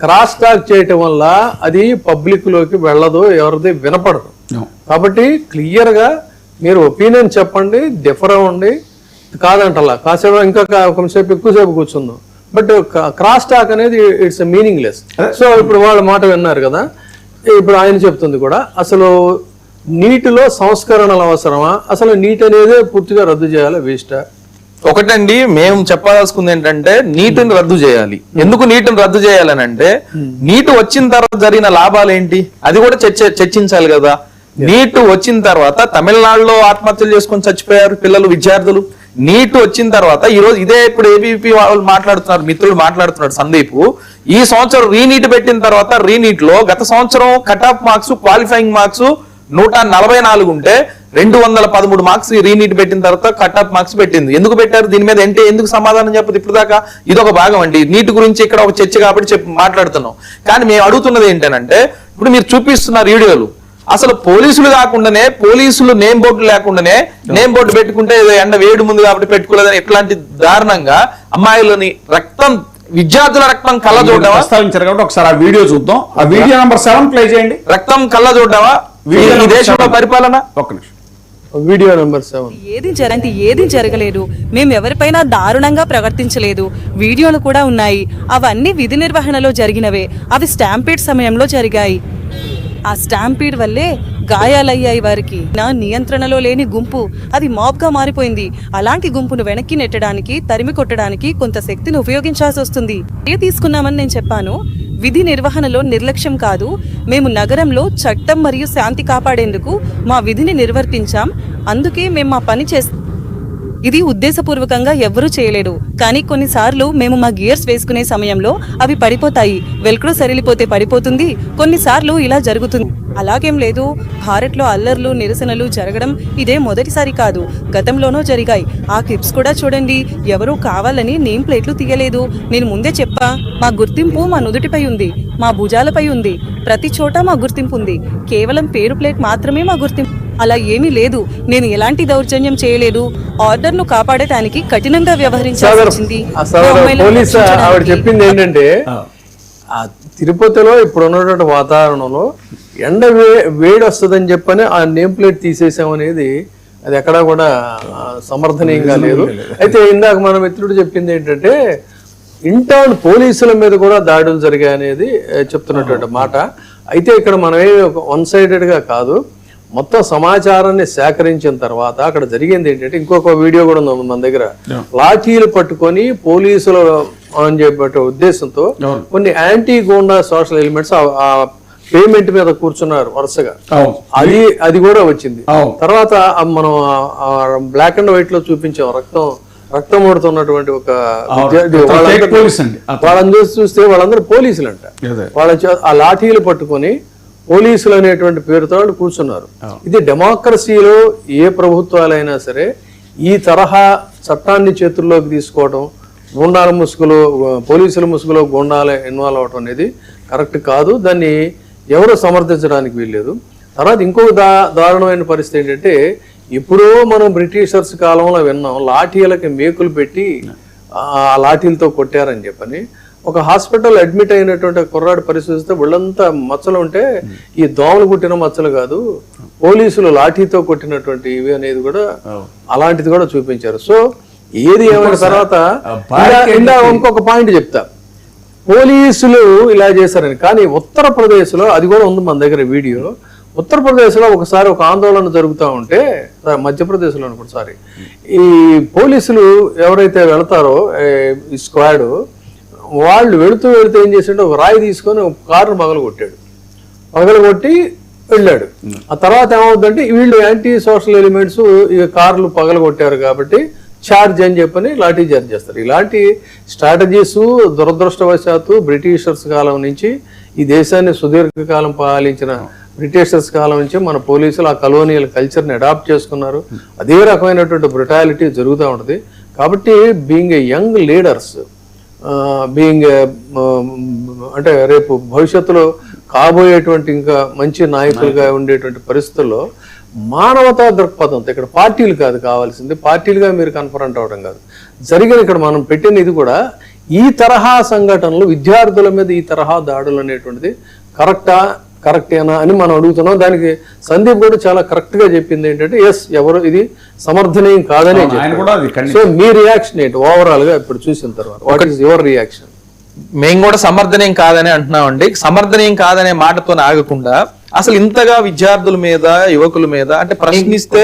Cross talk చేయటం వల్ల అది పబ్లిక్ లోకి వెళ్ళదు, ఎవరిది వినపడదు. కాబట్టి క్లియర్ గా మీరు ఒపీనియన్ చెప్పండి, డిఫర్ అవ్వండి, కాదంటలా కాసేపు ఇంకా కొంచెంసేపు ఎక్కువసేపు కూర్చుందాం. బట్ క్రాస్ టాక్ అనేది ఇట్స్ మీనింగ్ లెస్. సో ఇప్పుడు వాళ్ళ మాట విన్నారు కదా, ఇప్పుడు ఆయన చెప్తుంది కూడా, అసలు నీటిలో సంస్కరణలు అవసరమా, అసలు నీట్ అనేది పూర్తిగా రద్దు చేయాలి, వేస్టా? ఒకటండి, మేము చెప్పాల్సుకుంది ఏంటంటే నీటిని రద్దు చేయాలి. ఎందుకు నీటిని రద్దు చేయాలని అంటే, నీటి వచ్చిన తర్వాత జరిగిన లాభాలు ఏంటి అది కూడా చర్చించాలి కదా. నీటు వచ్చిన తర్వాత తమిళనాడులో ఆత్మహత్యలు చేసుకొని చచ్చిపోయారు పిల్లలు, విద్యార్థులు. నీటు వచ్చిన తర్వాత ఈ రోజు ఇదే ఇప్పుడు ఏబీపీ వాళ్ళు మాట్లాడుతున్నారు, మిత్రులు మాట్లాడుతున్నాడు సందీప్, ఈ సంవత్సరం రీనీట్ పెట్టిన తర్వాత రీనీట్ లో గత సంవత్సరం cut off marks, qualifying marks 144 ఉంటే 213 మార్క్స్ రీనీట్ పెట్టిన తర్వాత కట్ ఆఫ్ మార్క్స్ పెట్టింది. ఎందుకు పెట్టారు? దీని మీద ఎందుకు సమాధానం చెప్పదు ఇప్పుడు దాకా? ఇదొక భాగం అండి. నీటి గురించి ఇక్కడ ఒక చర్చ కాబట్టి మాట్లాడుతున్నాం. కానీ మేము అడుగుతున్నది ఏంటంటే, ఇప్పుడు మీరు చూపిస్తున్నారు వీడియోలు, అసలు పోలీసులు కాకుండానే, పోలీసులు నేమ్ బోర్డు లేకుండానే నేమ్ బోర్డు పెట్టుకుంటే ఎండ వేడి ముందు కాబట్టి పెట్టుకోలేదని ఎట్లాంటి దారుణంగా అమ్మాయిలని రక్తం, విద్యార్థుల రక్తం కళ్ళ చూడవా? ఒకసారి ఆ వీడియో చూద్దాం. ఆ వీడియో నంబర్ 7 ప్లే చేయండి. రక్తం కళ్ళ చూడవా ఈ దేశంలో పరిపాలన? ఒక్క నిమిషం. Video number 7. ఏది జరగలేదు, మేము ఎవరిపైనా దారుణంగా ప్రవర్తించలేదు. వీడియోలు కూడా ఉన్నాయి. అవన్నీ విధి నిర్వహణలో జరిగినవే. అవి స్టాంపీడ్ సమయంలో జరిగాయి. ఆ స్టాంపీడ్ వల్లే గాయాలయ్యాయి వారికి. నా నియంత్రణలో లేని గుంపు అది మాబ్గా మారిపోయింది. అలాంటి గుంపును వెనక్కి నెట్టడానికి, తరిమి కొట్టడానికి కొంత శక్తిని ఉపయోగించాల్సి వస్తుంది. తీసుకున్నామని నేను చెప్పాను. విధి నిర్వహణలో నిర్లక్ష్యం కాదు. మేము నగరంలో చట్టం మరియు శాంతి కాపాడేందుకు మా విధిని నిర్వర్తించాం. అందుకే మేము మా పని చేస్తాం. ఇది ఉద్దేశపూర్వకంగా ఎవ్వరూ చేయలేడు. కానీ కొన్నిసార్లు మేము మా గియర్స్ వేసుకునే సమయంలో అవి పడిపోతాయి. వెల్క్రో సరిలిపోతే పడిపోతుంది. కొన్నిసార్లు ఇలా జరుగుతుంది. అలాగేం లేదు. భారత్లో అల్లర్లు, నిరసనలు జరగడం ఇదే మొదటిసారి కాదు. గతంలోనూ జరిగాయి. ఆ క్లిప్స్ కూడా చూడండి. ఎవరూ కావాలని నేమ్ ప్లేట్లు తీయలేదు. నేను ముందే చెప్పా, మా గుర్తింపు మా నుదుటిపై ఉంది, మా భుజాలపై ఉంది. ప్రతి చోట మా గుర్తింపు ఉంది. కేవలం పేరు ప్లేట్ మాత్రమే మా గుర్తింపు. అలా ఏమీ లేదు. నేను ఎలాంటి దౌర్జన్యం చేయలేదు. ఆర్డర్ ను కాపాడటానికి కఠినంగా వ్యవహరించాల్సింది. ఆవిడ చెప్పింది ఏంటంటే, ఆ తిరుపతిలో ఇప్పుడు ఉన్నటువంటి వాతావరణంలో ఎండ వేడి వస్తుందని చెప్పని ఆ నేమ్ ప్లేట్ తీసేసామనేది అది ఎక్కడా కూడా సమర్థనీయంగా లేదు. అయితే ఇందాక మన మిత్రుడు చెప్పింది ఏంటంటే, ఇంటర్న్ పోలీసుల మీద కూడా దాడులు జరిగాయి అనేది చెప్తున్నటువంటి మాట. అయితే ఇక్కడ మనమే వన్ సైడెడ్ గా కాదు, మొత్తం సమాచారాన్ని సేకరించిన తర్వాత అక్కడ జరిగింది ఏంటంటే, ఇంకొక వీడియో కూడా ఉంది మన దగ్గర. లాఠీలు పట్టుకొని పోలీసులు అని చెప్పే ఉద్దేశంతో కొన్ని యాంటీ గూండా సోషల్ ఎలిమెంట్స్ ఆ పేమెంట్ మీద కూర్చున్నారు వరుసగా. అది కూడా వచ్చింది. తర్వాత మనం బ్లాక్ అండ్ వైట్ లో చూపించాం రక్తం ఓడుతున్నటువంటి ఒక వాళ్ళని చూస్తే వాళ్ళందరూ పోలీసులు అంట. వాళ్ళ ఆ లాఠీలు పట్టుకొని పోలీసులు అనేటువంటి పేరుతో వాళ్ళు కూర్చున్నారు. ఇది డెమోక్రసీలో ఏ ప్రభుత్వాలైనా సరే ఈ తరహా చట్టాన్ని చేతుల్లోకి తీసుకోవడం, గూండాల ముసుగులో, పోలీసుల ముసుగులో గూండాలు ఇన్వాల్వ్ అవడం అనేది కరెక్ట్ కాదు. దాన్ని ఎవరు సమర్థించడానికి వీల్లేదు. తర్వాత ఇంకొక దారుణమైన పరిస్థితి ఏంటంటే, ఇప్పుడు మనం బ్రిటిషర్స్ కాలంలో విన్నాం, లాఠీలకి మేకులు పెట్టి ఆ లాఠీలతో కొట్టారని చెప్పని. ఒక హాస్పిటల్ అడ్మిట్ అయినటువంటి కుర్రాడు పరిస్థితిస్తే ఒళ్ళంతా మచ్చలు ఉంటే ఈ దోమలు కుట్టిన మచ్చలు కాదు, పోలీసులు లాఠీతో కొట్టినటువంటి ఇవి అనేది కూడా అలాంటిది కూడా చూపించారు. సో ఏది ఏమైనా తర్వాత ఇంకొక పాయింట్ చెప్తా, పోలీసులు ఇలా చేశారని. కానీ ఉత్తరప్రదేశ్లో అది కూడా ఉంది మన దగ్గర వీడియో. ఉత్తరప్రదేశ్లో ఒకసారి ఒక ఆందోళన జరుగుతూ ఉంటే, మధ్యప్రదేశ్లో ఒకసారి ఈ పోలీసులు ఎవరైతే వెళతారో ఈ స్క్వాడ్ వాళ్ళు వెళుతూ ఏం చేసాడు, ఒక రాయి తీసుకొని ఒక కారును పగలగొట్టి వెళ్ళాడు. ఆ తర్వాత ఏమవుతుందంటే, వీళ్ళు యాంటీ సోషల్ ఎలిమెంట్స్ ఈ కార్లు పగలగొట్టారు కాబట్టి ఛార్జ్ అని చెప్పని లాఠీ చార్జ్ చేస్తారు. ఇలాంటి స్ట్రాటజీస్ దురదృష్టవశాత్తు బ్రిటిషర్స్ కాలం నుంచి, ఈ దేశాన్ని సుదీర్ఘకాలం పాలించిన బ్రిటిషర్స్ కాలం నుంచి మన పోలీసులు ఆ కలోనియల్ కల్చర్ని అడాప్ట్ చేసుకున్నారు. అదే రకమైనటువంటి బ్రుటాలిటీ జరుగుతూ ఉంటుంది. కాబట్టి బీయింగ్ ఏ యంగ్ లీడర్స్, అంటే రేపు భవిష్యత్తులో కాబోయేటువంటి ఇంకా మంచి నాయకులుగా ఉండేటువంటి పరిస్థితుల్లో మానవతా దృక్పథంతో, ఇక్కడ పార్టీలు కాదు కావాల్సింది, పార్టీలుగా మీరు కన్ఫరెంట్ అవడం కాదు. ఇక్కడ మనం పెట్టిన ఇది కూడా ఈ తరహా సంఘటనలు, విద్యార్థుల మీద ఈ తరహా దాడులు అనేటువంటిది కరెక్టేనా అని మనం అడుగుతున్నాం. దానికి సందీప్ కూడా చాలా కరెక్ట్ గా చెప్పింది ఏంటంటే ఎస్, ఎవరు ఇది సమర్థనీయం కాదని చెప్పారు. సో మీ రియాక్షన్ ఏంటి ఓవరాల్ గా ఇప్పుడు చూసిన తర్వాత? What is your reaction? మేము కూడా సమర్థనీయం కాదని అంటున్నామండి. సమర్థనీయం కాదనే మాటతో ఆగకుండా అసలు ఇంతగా విద్యార్థుల మీద, యువకుల మీద అంటే ప్రశ్నిస్తే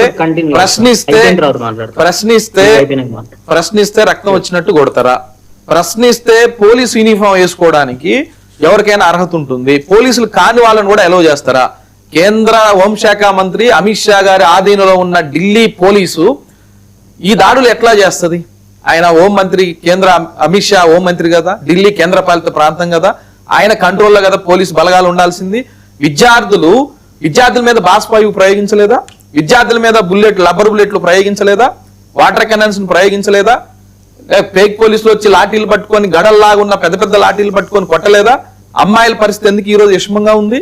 రక్తం వచ్చినట్టు కొడతారా? ప్రశ్నిస్తే పోలీసు యూనిఫామ్ వేసుకోవడానికి ఎవరికైనా అర్హత ఉంటుంది. పోలీసులు కాని వాళ్ళని కూడా అలౌ చేస్తారా? కేంద్ర హోంశాఖ మంత్రి అమిత్ షా గారి ఆధీనంలో ఉన్న ఢిల్లీ పోలీసు ఈ దాడులు ఎట్లా చేస్తుంది? ఆయన హోంమంత్రి, కేంద్ర అమిత్ షా హోంమంత్రి కదా, ఢిల్లీ కేంద్ర పాలిత ప్రాంతం కదా, ఆయన కంట్రోల్లో కదా పోలీసు బలగాలు ఉండాల్సింది. విద్యార్థుల మీద బాష్పాయువు ప్రయోగించలేదా? విద్యార్థుల మీద రబ్బర్ బుల్లెట్లు ప్రయోగించలేదా? వాటర్ కెనాన్స్ ప్రయోగించలేదా? ఫేక్ పోలీసులు వచ్చి లాఠీలు పట్టుకొని, గడల్లాగా ఉన్న పెద్ద పెద్ద లాఠీలు పట్టుకొని కొట్టలేదా? అమ్మాయిల పరిస్థితి ఎందుకు ఈ రోజు విషమంగా ఉంది?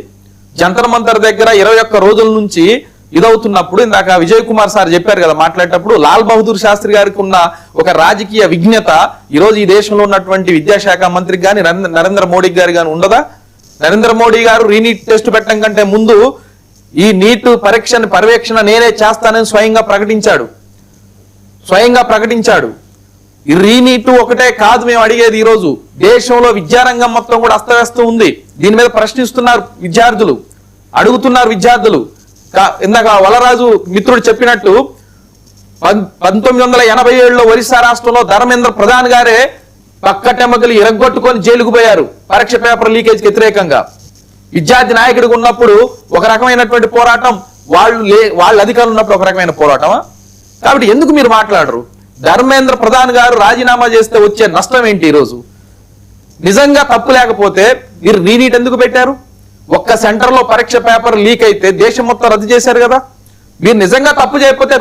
జంతర్ మంతర్ దగ్గర 21 రోజుల నుంచి ఇదవుతున్నప్పుడు, ఇందాక విజయ్ కుమార్ సార్ చెప్పారు కదా మాట్లాడేటప్పుడు, లాల్ బహదూర్ శాస్త్రి గారికి ఉన్న ఒక రాజకీయ విజ్ఞత ఈ రోజు ఈ దేశంలో ఉన్నటువంటి విద్యాశాఖ మంత్రికి గాని నరేంద్ర మోడీ గారి గాని ఉండదా? నరేంద్ర మోడీ గారు రీనీట్ టెస్ట్ పెట్టడం కంటే ముందు ఈ నీట్ పర్యవేక్షణ నేనే చేస్తానని స్వయంగా ప్రకటించాడు. ఈ రీనీట్ ఒకటే కాదు మేము అడిగేది. ఈ రోజు దేశంలో విద్యారంగం మొత్తం కూడా అస్తవ్యస్తం ఉంది. దీని మీద ప్రశ్నిస్తున్నారు విద్యార్థులు, అడుగుతున్నారు విద్యార్థులు. ఇందాక వలరాజు మిత్రుడు చెప్పినట్టు 1987లో ఒరిస్సా రాష్ట్రంలో ధర్మేంద్ర ప్రధాన్ గారే పక్కటెమ్మకలు ఇరగొట్టుకొని జైలుకు పోయారు పరీక్ష పేపర్ లీకేజ్ వ్యతిరేకంగా. విద్యార్థి నాయకుడిగా ఉన్నప్పుడు ఒక రకమైనటువంటి పోరాటం, వాళ్ళ అధికారులు ఉన్నప్పుడు ఒక రకమైన పోరాటమా? కాబట్టి ఎందుకు మీరు మాట్లాడరు? ధర్మేంద్ర ప్రధాన్ గారు రాజీనామా చేస్తే వచ్చే నష్టం ఏంటి? ఈరోజు నిజంగా తప్పు లేకపోతే మీరు రీనీట్ ఎందుకు పెట్టారు? ఒక్క సెంటర్ లో పరీక్ష పేపర్ లీక్ అయితే దేశం మొత్తం రద్దు చేశారు కదా. మీరు నిజంగా తప్పు చేయకపోతే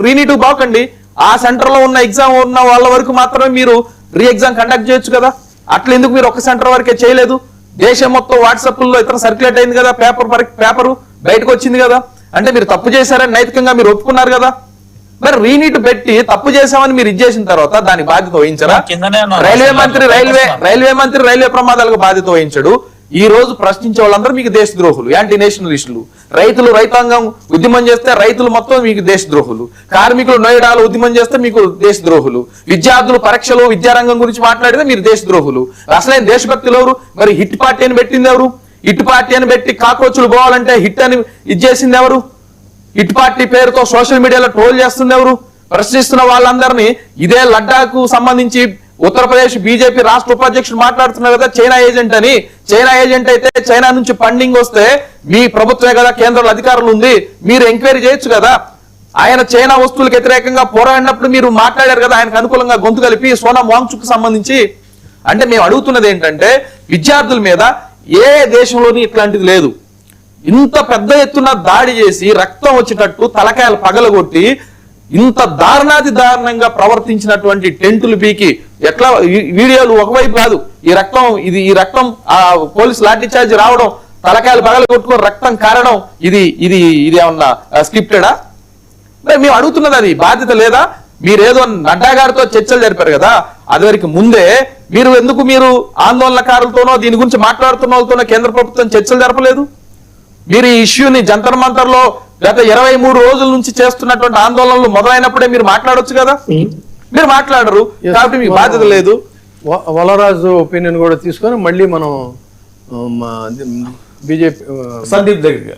రీనీట్ బాకండి. ఆ సెంటర్ లో ఉన్న ఎగ్జామ్ ఉన్న వాళ్ళ వరకు మాత్రమే మీరు రీ ఎగ్జామ్ కండక్ట్ చేయొచ్చు కదా. అట్లా ఎందుకు మీరు ఒక్క సెంటర్ వరకే చేయలేదు? దేశం మొత్తం వాట్సాప్ లో ఇతర సర్క్యులేట్ అయింది కదా, పేపరు బయటకు వచ్చింది కదా. అంటే మీరు తప్పు చేశారని నైతికంగా మీరు ఒప్పుకున్నారు కదా. మరి రీనీట్ పెట్టి తప్పు చేశామని మీరు ఇచ్చేసిన తర్వాత దానికి బాధ్యత వహించరా? రైల్వే మంత్రి రైల్వే ప్రమాదాలకు బాధ్యత వహించడు. ఈ రోజు ప్రశ్నించే వాళ్ళందరూ మీకు దేశద్రోహులు, యాంటీ నేషనలిస్టులు. రైతాంగం ఉద్యమం చేస్తే రైతులు మొత్తం మీకు దేశద్రోహులు. కార్మికులు నోయిడాలు ఉద్యమం చేస్తే మీకు దేశద్రోహులు. విద్యార్థులు పరీక్షలు, విద్యారంగం గురించి మాట్లాడితే మీరు దేశద్రోహులు. అసలైన దేశభక్తులు ఎవరు? మరి హిట్ పార్టీ అని పెట్టింది ఎవరు? హిట్ పార్టీ అని పెట్టి కాక్రోచులు పోవాలంటే హిట్ అని ఇచ్చేసింది ఎవరు? హిట్ పార్టీ పేరుతో సోషల్ మీడియాలో ట్రోల్ చేస్తుంది ఎవరు? ప్రశ్నిస్తున్న వాళ్ళందరినీ ఇదే లడ్డాకు సంబంధించి ఉత్తరప్రదేశ్ బీజేపీ రాష్ట్ర ఉపాధ్యక్షుడు మాట్లాడుతున్నారు కదా చైనా ఏజెంట్ అని. చైనా ఏజెంట్ అయితే చైనా నుంచి ఫండింగ్ వస్తే మీ ప్రభుత్వమే కదా, కేంద్రంలో అధికారులు ఉంది, మీరు ఎంక్వైరీ చేయొచ్చు కదా. ఆయన చైనా వస్తువులకు వ్యతిరేకంగా పోరాడినప్పుడు మీరు మాట్లాడారు కదా ఆయనకు అనుకూలంగా గొంతు కలిపి, సోనం వాంగ్చుక్ సంబంధించి. అంటే మేము అడుగుతున్నది ఏంటంటే, విద్యార్థుల మీద ఏ దేశంలోని ఇట్లాంటిది లేదు. ఇంత పెద్ద ఎత్తున దాడి చేసి రక్తం వచ్చేటట్టు తలకాయలు పగలగొట్టి ఇంత దారుణంగా ప్రవర్తించినటువంటి టెంటులు పీకి ఎట్లా వీడియోలు ఒకవైపు కాదు, ఈ రక్తం ఆ పోలీస్ లాఠీ చార్జ్ రావడం, తలకాయలు పగలగొట్టుకొని రక్తం కారడం, ఇది ఏమన్నా స్క్రిప్టెడా? మేము అడుగుతున్నది అది బాధ్యత లేదా? మీరేదో నడ్డా గారితో చర్చలు జరిపారు కదా, అదివరకు ముందే మీరు ఆందోళనకారులతోనో దీని గురించి మాట్లాడుతున్న వాళ్ళతోనో కేంద్ర ప్రభుత్వం చర్చలు జరపలేదు? మీరు ఈ ఇష్యూని జంతర్ మంతర్ లో గత 23 రోజుల నుంచి చేస్తున్నటువంటి ఆందోళనలు మొదలైనప్పుడే మీరు మాట్లాడొచ్చు కదా. మీరు మాట్లాడరు కాబట్టి మీకు బాధ్యత లేదు. వలరాజు ఒపీనియన్ కూడా తీసుకొని మళ్ళీ మనం బీజేపీ సందీప్ దగ్గర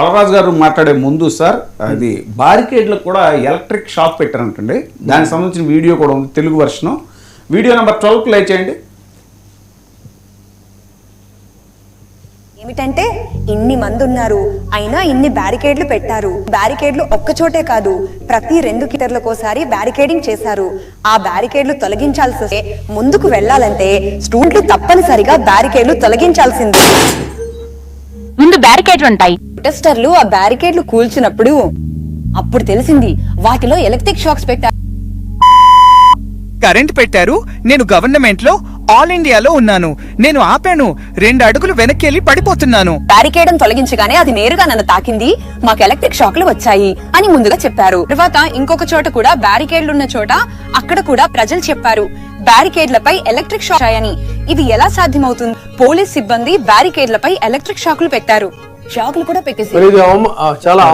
వలరాజు గారు మాట్లాడే ముందు సార్, అది బారికేడ్లకు కూడా ఎలక్ట్రిక్ షాక్ పెట్టారంటండి. దానికి సంబంధించిన వీడియో కూడా ఉంది, Telugu version. Video number 12 play చేయండి. ఏమిటంటే ఇన్ని మంది ఉన్నారు, అయినా ఇన్ని బ్యారికేడ్లు పెట్టారు. బ్యారికేడ్లు ఒక్కచోటే కాదు, ప్రతి 2 కిలోమీటర్లకోసారి బ్యారికేడింగ్ చేశారు. ఆ బ్యారికేడ్లు తొలగించాల్సి వస్తే ముందుకు వెళ్లాలంటే స్టూడెంట్లు తప్పనిసరిగా బ్యారికేడ్లు తొలగించాల్సింది. ముందు బ్యారికేడ్లు ఉంటాయి. ప్రొటెస్టర్లు ఆ బ్యారికేడ్లు కూల్చినప్పుడు అప్పుడు తెలిసింది వాటిలో ఎలక్ట్రిక్ షాక్స్ పెట్టారు. కరెంట్ పెట్టారు. నేను గవర్నమెంట్ లో ఆల్ ఇండియాలో ఉన్నాను. నేను ఆపాను, 2 అడుగులు వెనక్కి వెళ్ళి పడిపోతున్నాను. బ్యారికేడ్ తొలగించగానే అది నేరుగా నన్ను తాకింది, మాకు ఎలక్ట్రిక్ షాక్లు వచ్చాయి అని ముందుగా చెప్పారు. తర్వాత ఇంకొక చోట కూడా బ్యారికేడ్లు ఉన్న చోట అక్కడ కూడా ప్రజలు చెప్పారు బ్యారికేడ్లపై ఎలక్ట్రిక్ షాక్ అని. ఇది ఎలా సాధ్యమవుతుంది? పోలీస్ సిబ్బంది బ్యారికేడ్లపై ఎలక్ట్రిక్ షాకులు పెట్టారు, షాకులు కూడా పెట్టేసి మరి ఇది చాలా